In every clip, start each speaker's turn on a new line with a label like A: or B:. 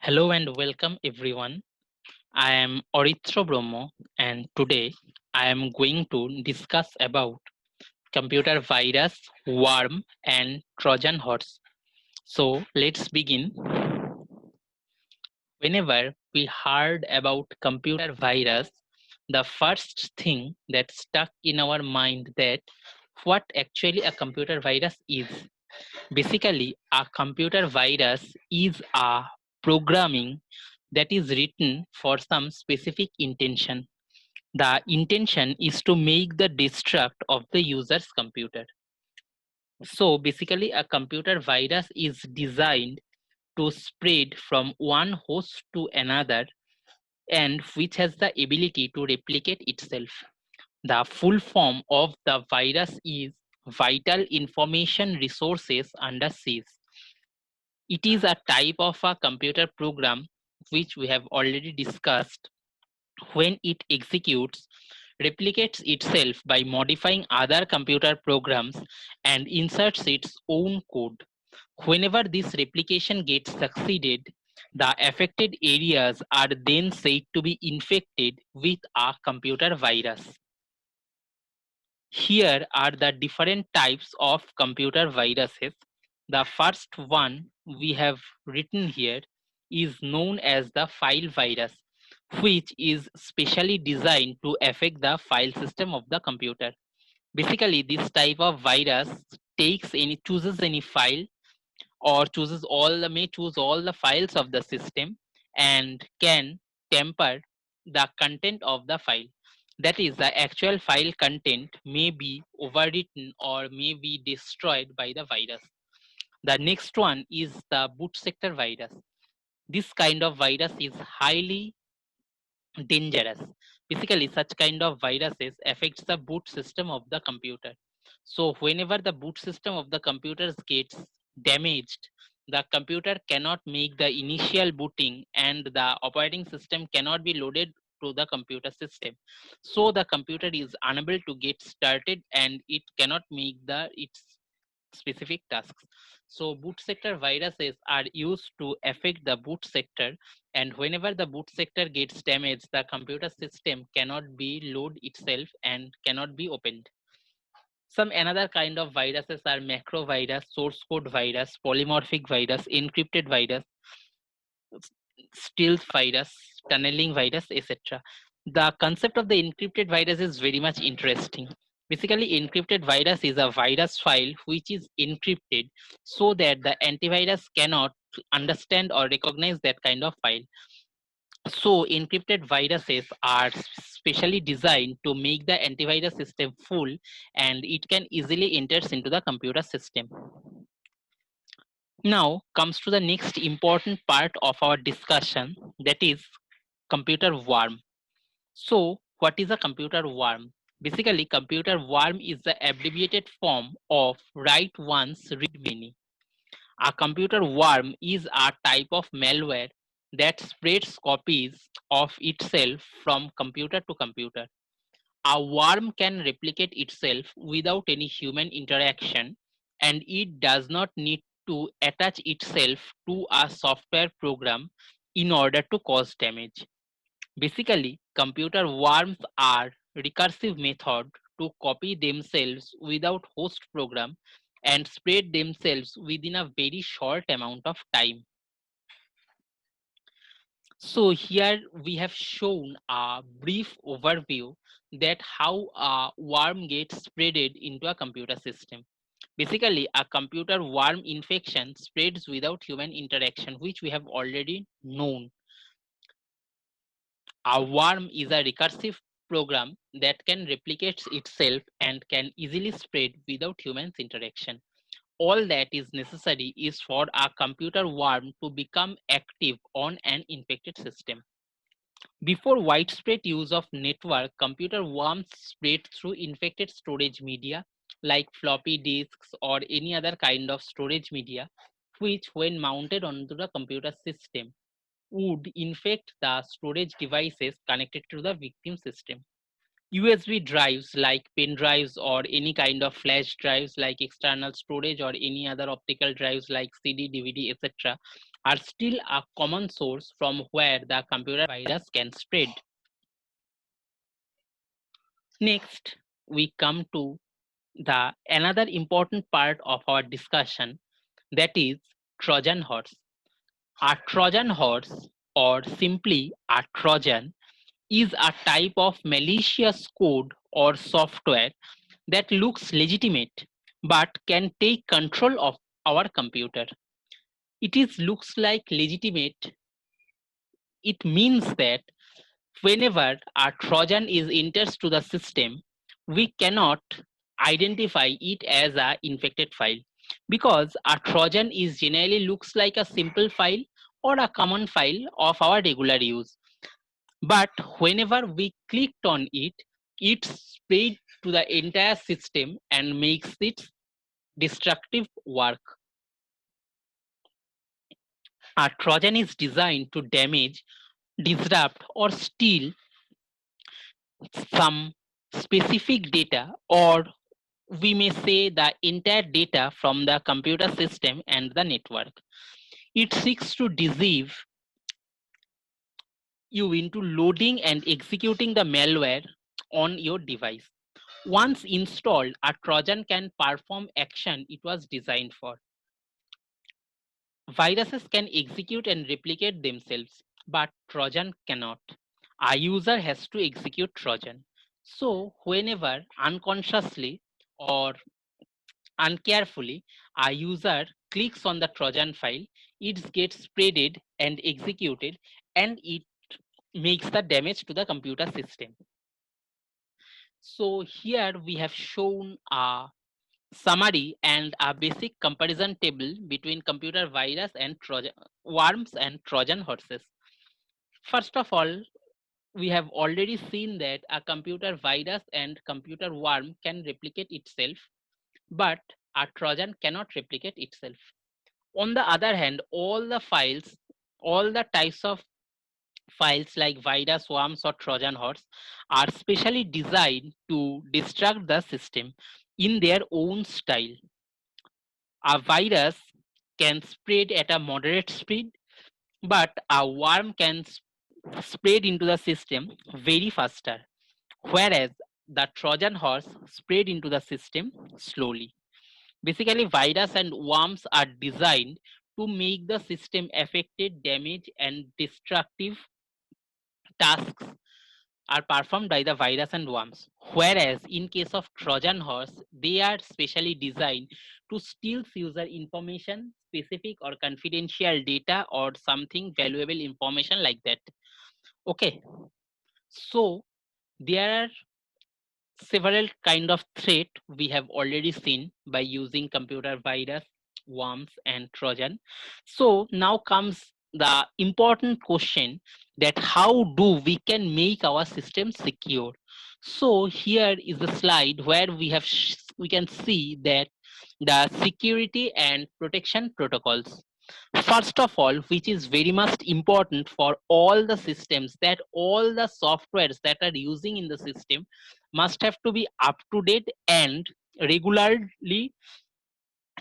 A: Hello and welcome everyone. I am Orithro Bromo and today I am going to discuss about computer virus, worm and Trojan horse. So let's begin. Whenever we heard about computer virus, the first thing that stuck in our mind that what actually a computer virus is. Basically, a computer virus is a programming that is written for some specific intention. The intention is to make the destruct of the user's computer. So basically, a computer virus is designed to spread from one host to another and which has the ability to replicate itself. The full form of the virus is Vital Information Resources under siege. It is a type of a computer program which we have already discussed. When it executes, replicates itself by modifying other computer programs and inserts its own code. Whenever this replication gets succeeded, the affected areas are then said to be infected with a computer virus. Here are the different types of computer viruses. The first one we have written here is known as the file virus, which is specially designed to affect the file system of the computer. Basically, this type of virus chooses any file or may choose all the files of the system and can temper the content of the file. That is, the actual file content may be overwritten or may be destroyed by the virus. The next one is the boot sector virus. This kind of virus is highly dangerous. Basically, such kind of viruses affects the boot system of the computer. So whenever the boot system of the computers gets damaged, the computer cannot make the initial booting and the operating system cannot be loaded to the computer system. So the computer is unable to get started and it cannot make the its specific tasks. So boot sector viruses are used to affect the boot sector, and whenever the boot sector gets damaged, the computer system cannot be load itself and cannot be opened. Some another kind of viruses are macro virus, source code virus, polymorphic virus, encrypted virus, stealth virus, tunneling virus, etc. The concept of the encrypted virus is very much interesting. Basically, encrypted virus is a virus file which is encrypted so that the antivirus cannot understand or recognize that kind of file. So, encrypted viruses are specially designed to make the antivirus system full and it can easily enter into the computer system. Now comes to the next important part of our discussion, that is computer worm. So, what is a computer worm? Basically, computer worm is the abbreviated form of write once, read many. A computer worm is a type of malware that spreads copies of itself from computer to computer. A worm can replicate itself without any human interaction and it does not need to attach itself to a software program in order to cause damage. Basically, computer worms are recursive method to copy themselves without host program and spread themselves within a very short amount of time. So here we have shown a brief overview that how a worm gets spreaded into a computer system. Basically, a computer worm infection spreads without human interaction, which we have already known. A worm is a recursive program that can replicate itself and can easily spread without humans interaction. All that is necessary is for a computer worm to become active on an infected system. Before widespread use of network, computer worms spread through infected storage media like floppy disks or any other kind of storage media, which, when mounted onto the computer system, would infect the storage devices connected to the victim system. USB drives like pen drives or any kind of flash drives like external storage or any other optical drives like CD, DVD, etc. are still a common source from where the computer virus can spread. Next, we come to the another important part of our discussion, that is Trojan horse. A Trojan horse, or simply a Trojan, is a type of malicious code or software that looks legitimate but can take control of our computer. It is looks like legitimate. It means that whenever a Trojan is enters to the system, we cannot identify it as a infected file because a Trojan is generally looks like a simple file or a common file of our regular use. But whenever we clicked on it, it spread to the entire system and makes it destructive work. A Trojan is designed to damage, disrupt, or steal some specific data, or we may say the entire data from the computer system and the network. It seeks to deceive you into loading and executing the malware on your device. Once installed, a Trojan can perform action it was designed for. Viruses can execute and replicate themselves, but Trojan cannot. A user has to execute Trojan. So, whenever unconsciously or uncarefully a user clicks on the Trojan file, it gets spreaded and executed, and it makes the damage to the computer system. So, here we have shown a summary and a basic comparison table between computer virus and Trojan worms and Trojan horses. First of all, we have already seen that a computer virus and computer worm can replicate itself, but a Trojan cannot replicate itself. On the other hand, all the types of files like virus, worms, or Trojan horse are specially designed to destruct the system in their own style. A virus can spread at a moderate speed, but a worm can spread into the system very faster, whereas the Trojan horse spread into the system slowly. Basically, virus and worms are designed to make the system affected, damage, and destructive tasks are performed by the virus and worms. Whereas in case of Trojan horse, they are specially designed to steal user information, specific or confidential data, or something valuable information like that. Okay, so there are several kind of threat we have already seen by using computer virus, worms, and Trojan. So now comes the important question, that how do we can make our system secure. So here is the slide where we can see that the security and protection protocols. First of all, which is very much important for all the systems, that all the softwares that are using in the system must have to be up to date and regularly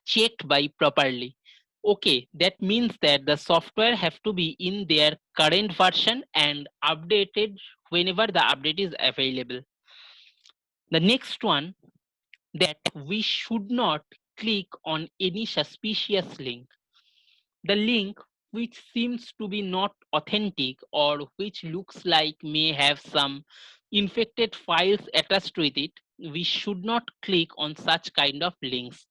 A: checked by properly. Okay, that means that the software have to be in their current version and updated whenever the update is available. The next one, that we should not click on any suspicious link. The link which seems to be not authentic or which looks like may have some infected files attached with it, we should not click on such kind of links,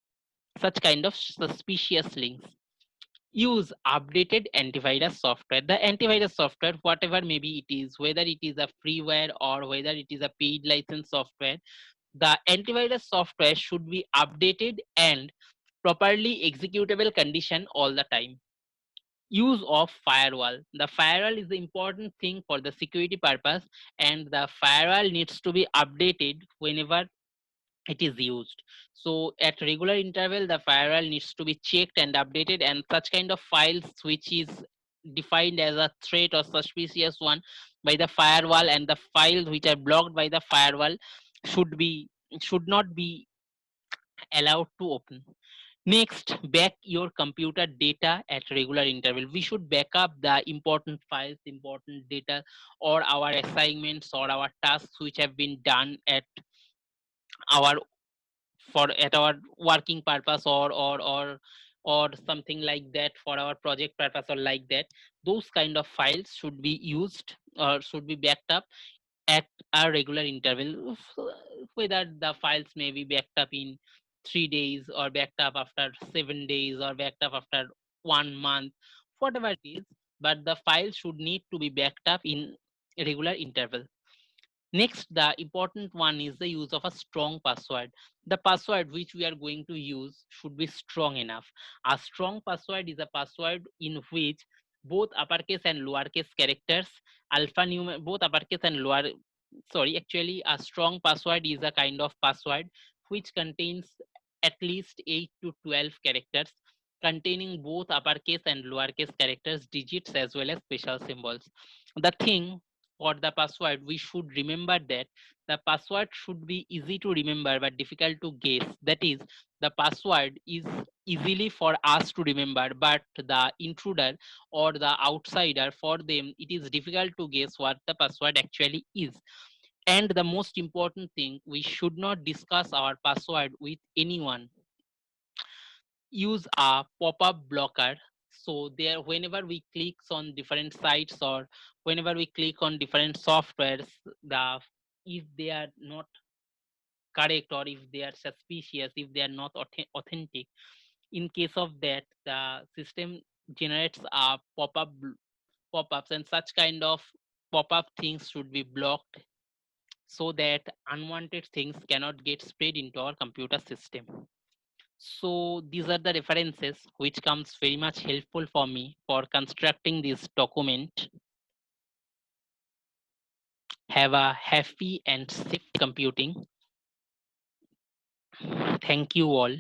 A: such kind of suspicious links. Use updated antivirus software. The antivirus software, whatever maybe it is, whether it is a freeware or whether it is a paid license software, the antivirus software should be updated and properly executable condition all the time. Use of firewall. The firewall is the important thing for the security purpose, and the firewall needs to be updated whenever it is used. So at regular interval, the firewall needs to be checked and updated, and such kind of files which is defined as a threat or suspicious one by the firewall, and the files which are blocked by the firewall should not be allowed to open. Next, back your computer data at regular interval. We should back up the important files, important data, or our assignments or our tasks which have been done our at our working purpose or something like that for our project purpose or like that. Those kind of files should be used or should be backed up at a regular interval, whether the files may be backed up in 3 days or backed up after 7 days or backed up after 1 month, whatever it is, but the file should need to be backed up in regular interval. Next, the important one is the use of a strong password. The password which we are going to use should be strong enough. A strong password is a password in which both uppercase and lowercase characters, both uppercase and lower, sorry, actually a strong password is a kind of password which contains at least 8 to 12 characters containing both uppercase and lowercase characters, digits as well as special symbols. The thing for the password, we should remember that the password should be easy to remember but difficult to guess. That is, the password is easily for us to remember, but the intruder or the outsider, for them it is difficult to guess what the password actually is. And the most important thing, we should not discuss our password with anyone. Use a pop-up blocker, so there whenever we click on different sites or whenever we click on different softwares, the if they are not correct or if they are suspicious, if they are not authentic, in case of that the system generates a pop-ups, and such kind of pop-up things should be blocked so that unwanted things cannot get spread into our computer system. So these are the references which comes very much helpful for me for constructing this document. Have a happy and safe computing. Thank you all.